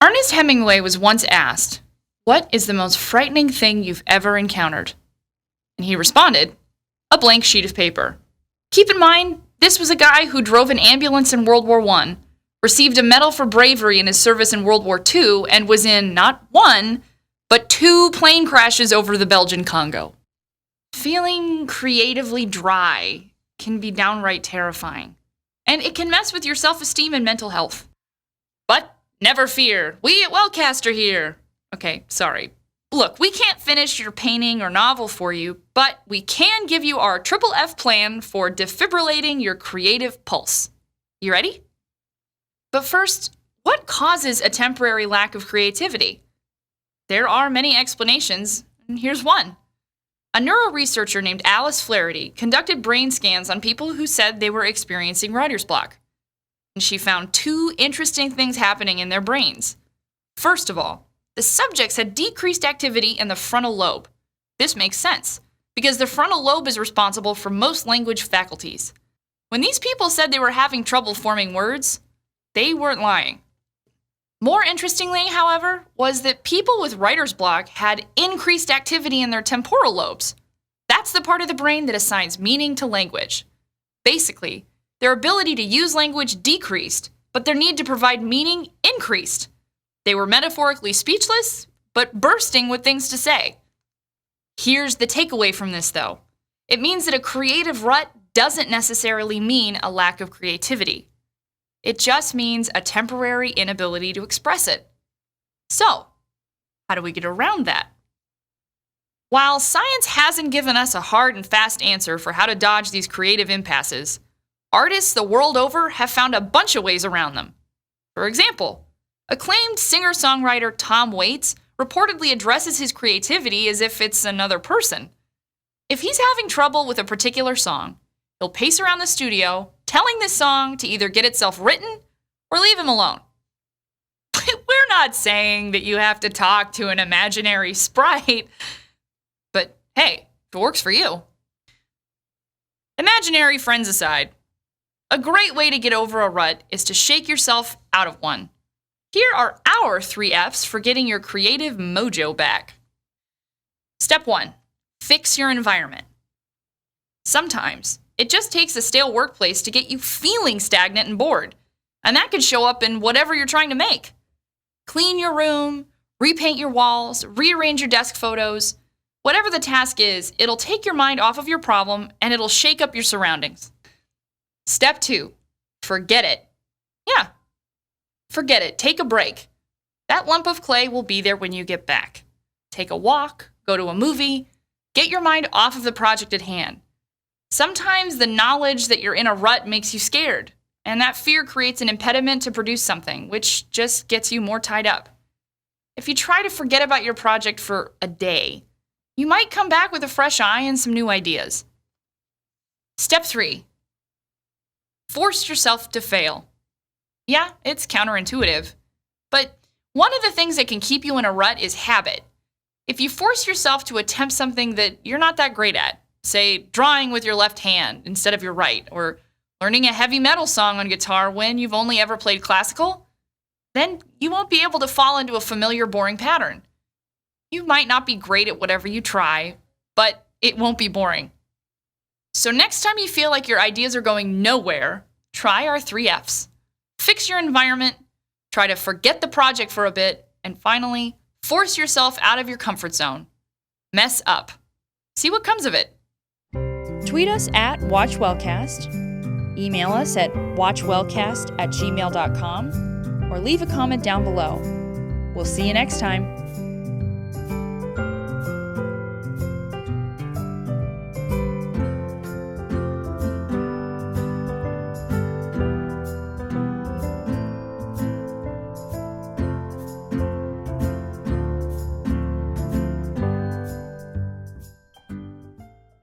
Ernest Hemingway was once asked, "What is the most frightening thing you've ever encountered?" And he responded, "A blank sheet of paper." Keep in mind, this was a guy who drove an ambulance in World War I, received a medal for bravery in his service in World War II, and was in not one, but 2 plane crashes over the Belgian Congo. Feeling creatively dry can be downright terrifying, and it can mess with your self-esteem and mental health. But never fear, we at WellCast are here. Okay, sorry. Look, we can't finish your painting or novel for you, but we can give you our triple F plan for defibrillating your creative pulse. You ready? But first, what causes a temporary lack of creativity? There are many explanations, and here's one. A neuroresearcher named Alice Flaherty conducted brain scans on people who said they were experiencing writer's block. And she found 2 interesting things happening in their brains. First of all, the subjects had decreased activity in the frontal lobe. This makes sense, because the frontal lobe is responsible for most language faculties. When these people said they were having trouble forming words, they weren't lying. More interestingly, however, was that people with writer's block had increased activity in their temporal lobes. That's the part of the brain that assigns meaning to language. Basically, their ability to use language decreased, but their need to provide meaning increased. They were metaphorically speechless, but bursting with things to say. Here's the takeaway from this, though. It means that a creative rut doesn't necessarily mean a lack of creativity. It just means a temporary inability to express it. So, how do we get around that? While science hasn't given us a hard and fast answer for how to dodge these creative impasses, artists the world over have found a bunch of ways around them. For example, acclaimed singer-songwriter Tom Waits reportedly addresses his creativity as if it's another person. If he's having trouble with a particular song, he'll pace around the studio, telling this song to either get itself written or leave him alone. We're not saying that you have to talk to an imaginary sprite, but hey, if it works for you. Imaginary friends aside, a great way to get over a rut is to shake yourself out of one. Here are our 3 F's for getting your creative mojo back. Step 1, fix your environment. Sometimes it just takes a stale workplace to get you feeling stagnant and bored, and that can show up in whatever you're trying to make. Clean your room, repaint your walls, rearrange your desk photos. Whatever the task is, it'll take your mind off of your problem and it'll shake up your surroundings. Step 2, forget it. Yeah, forget it. Take a break. That lump of clay will be there when you get back. Take a walk, go to a movie, get your mind off of the project at hand. Sometimes the knowledge that you're in a rut makes you scared, and that fear creates an impediment to produce something, which just gets you more tied up. If you try to forget about your project for a day, you might come back with a fresh eye and some new ideas. Step 3, force yourself to fail. Yeah, it's counterintuitive, but one of the things that can keep you in a rut is habit. If you force yourself to attempt something that you're not that great at, say drawing with your left hand instead of your right, or learning a heavy metal song on guitar when you've only ever played classical, then you won't be able to fall into a familiar, boring pattern. You might not be great at whatever you try, but it won't be boring. So next time you feel like your ideas are going nowhere, try our 3 F's. Fix your environment, try to forget the project for a bit, and finally, force yourself out of your comfort zone. Mess up. See what comes of it. Tweet us at WatchWellCast, email us at watchwellcast@gmail.com, or leave a comment down below. We'll see you next time.